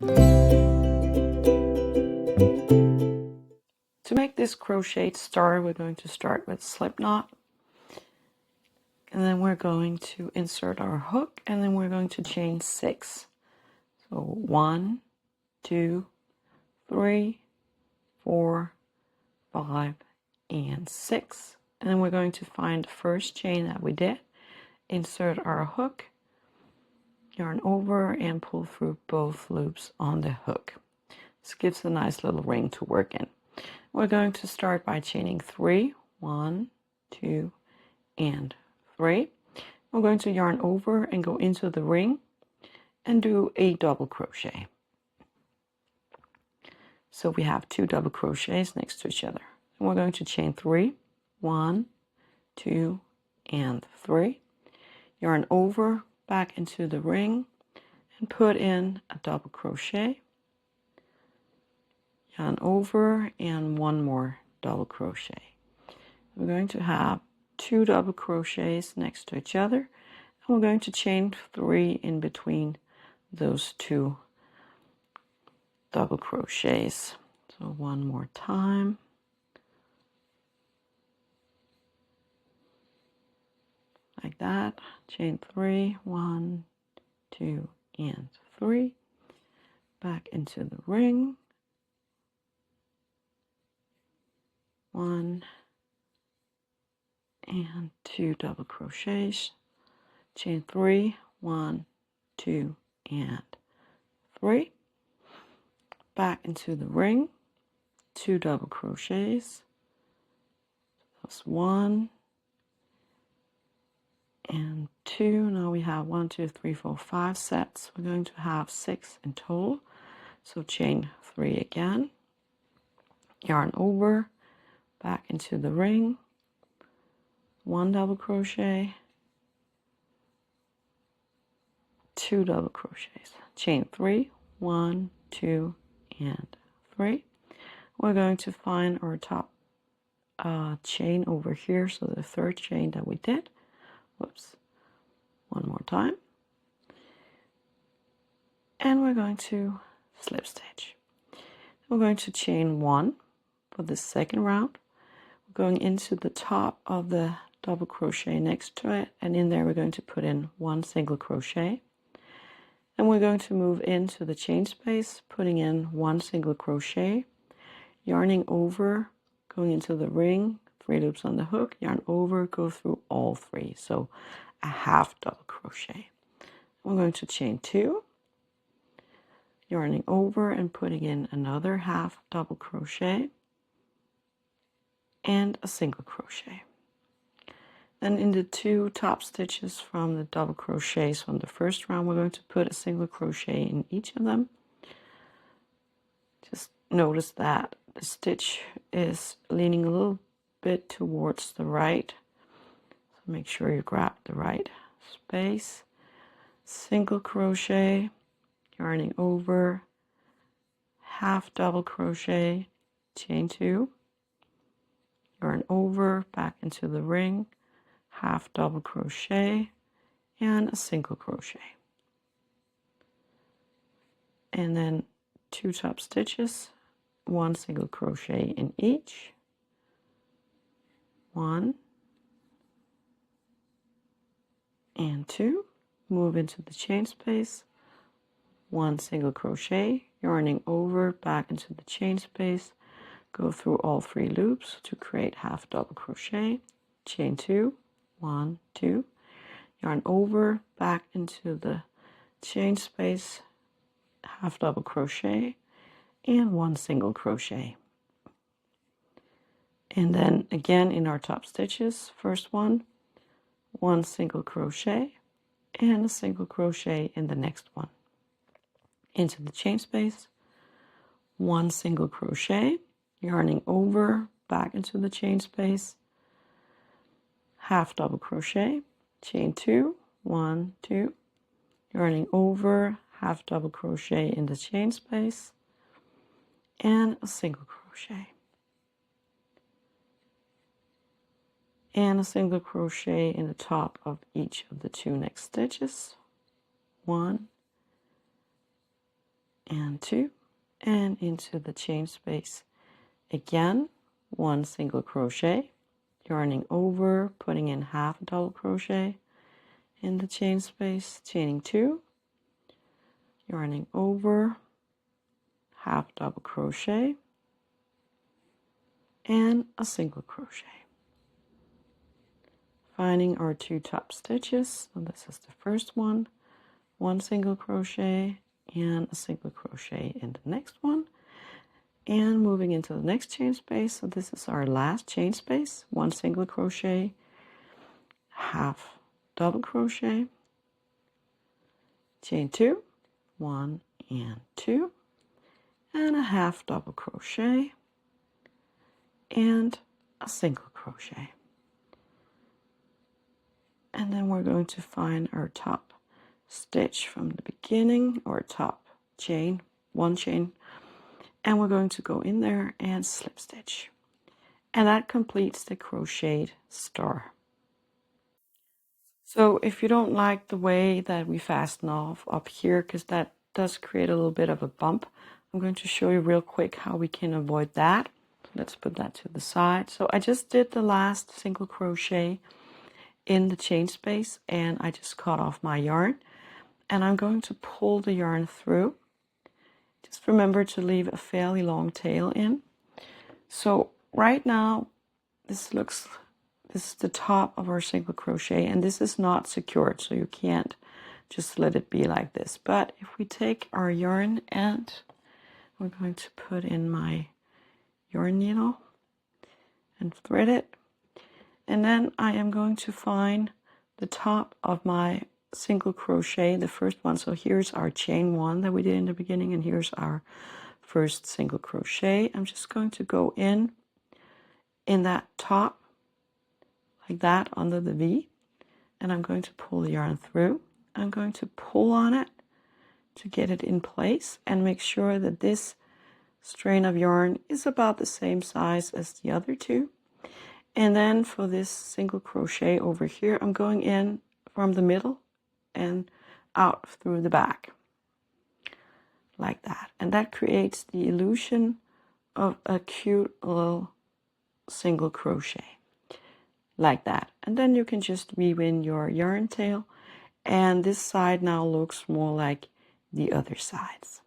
To make this crochet star, we're going to start with slip knot, and then we're going to insert our hook, and then we're going to chain 6. So 1, 2, 3, 4, 5, and 6. And then we're going to find the first chain that we did, insert our hook, yarn over, and pull through both loops on the hook. This gives a nice little ring to work in. We're going to start by chaining 3, 1, 2, and 3. We're going to yarn over and go into the ring and do a double crochet. So we have 2 double crochets next to each other. And we're going to chain 3, 1, 2, and 3. Yarn over, back into the ring, and put in a double crochet. Yarn over, and 1 more double crochet. We're going to have 2 double crochets next to each other, and we're going to chain 3 in between those 2 double crochets. So 1 more time. Like that. Chain 3, 1, 2, and 3. Back into the ring. 1 and 2 double crochets. Chain 3, 1, 2, and 3. Back into the ring. 2 double crochets. That's 1 and 2. Now we have 1, 2, 3, 4, 5 sets. We're going to have 6 in total. So chain 3 again. Yarn over, back into the ring. 1 double crochet. 2 double crochets. Chain 3, 1, 2, and 3. We're going to find our top chain over here, so the third chain that we did. Whoops. 1 more time. And we're going to slip stitch. We're going to chain 1 for the second round. We're going into the top of the double crochet next to it, and in there we're going to put in 1 single crochet. And we're going to move into the chain space, putting in 1 single crochet, yarning over, going into the ring, 3 loops on the hook, yarn over, go through all 3. So a half double crochet. We're going to chain 2, yarning over and putting in another half double crochet and a single crochet. Then in the 2 top stitches from the double crochets from the first round, we're going to put a single crochet in each of them. Just notice that the stitch is leaning a little bit towards the right. So make sure you grab the right space. Single crochet, yarning over, half double crochet, chain 2, yarn over, back into the ring, half double crochet, and a single crochet. And then 2 top stitches, 1 single crochet in each. 1 and 2. Move into the chain space, 1 single crochet, yarning over, back into the chain space, go through all 3 loops to create half double crochet, chain 2, 1, 2, yarn over, back into the chain space, half double crochet, and 1 single crochet. And then again in our top stitches, first 1 single crochet, and a single crochet in the next one. Into the chain space, 1 single crochet, yarning over, back into the chain space, half double crochet, chain 2, 1, 2, yarning over, half double crochet in the chain space, and a single crochet. And a single crochet in the top of each of the 2 next stitches. 1 and 2, and into the chain space again, 1 single crochet, yarning over, putting in half a double crochet in the chain space, chaining 2, yarning over, half double crochet, and a single crochet. Finding our 2 top stitches, so this is the first one, 1 single crochet and a single crochet in the next one, and moving into the next chain space. So this is our last chain space, 1 single crochet, half double crochet, chain 2, 1 and 2, and a half double crochet and a single crochet. And then we're going to find our top stitch from the beginning, or top chain, 1 chain, and we're going to go in there and slip stitch, and that completes the crocheted star. So if you don't like the way that we fasten off up here, because that does create a little bit of a bump, I'm going to show you real quick how we can avoid that. Let's put that to the side. So I just did the last single crochet in the chain space, and I just cut off my yarn, and I'm going to pull the yarn through. Just remember to leave a fairly long tail in. So right now this is the top of our single crochet, and this is not secured, so you can't just let it be like this. But if we take our yarn, and we're going to put in my yarn needle and thread it, and then I am going to find the top of my single crochet, the first one. So here's our chain 1 that we did in the beginning, and here's our first single crochet. I'm just going to go in that top like that under the V, and I'm going to pull the yarn through. I'm going to pull on it to get it in place and make sure that this strain of yarn is about the same size as the other 2. And then for this single crochet over here, I'm going in from the middle and out through the back like that, and that creates the illusion of a cute little single crochet like that. And then you can just weave in your yarn tail, and this side now looks more like the other sides.